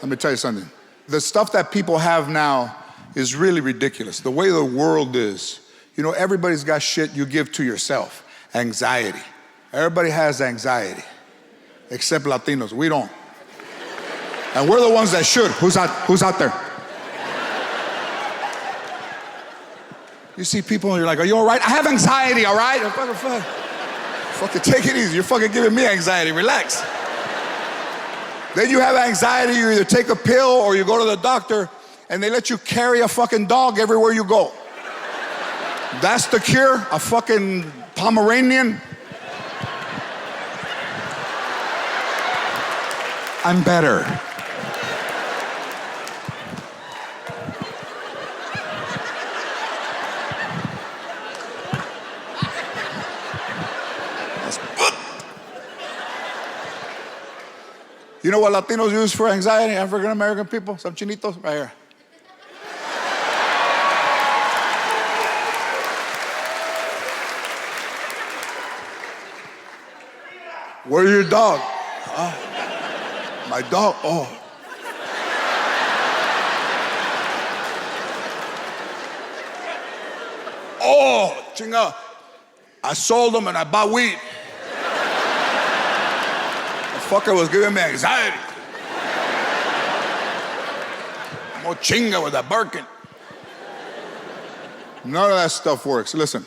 Let me tell you something. The stuff that people have now is really ridiculous. The way the world is, you know, everybody's got shit you give to yourself. Anxiety. Everybody has anxiety, except Latinos. We don't. And we're the ones that should. Who's out there? You see people and you're like, are you all right? I have anxiety, all right? Fucking take it easy. You're fucking giving me anxiety. Relax. Then you have anxiety, you either take a pill or you go to the doctor and they let you carry a fucking dog everywhere you go. That's the cure? A fucking Pomeranian? I'm better. You know what Latinos use for anxiety? African American people? Some chinitos? Right here. Where's your dog? My dog? Oh. Oh, chinga. I sold them and I bought weed. Fucker was giving me anxiety. More chinga with that barking. None of that stuff works. Listen,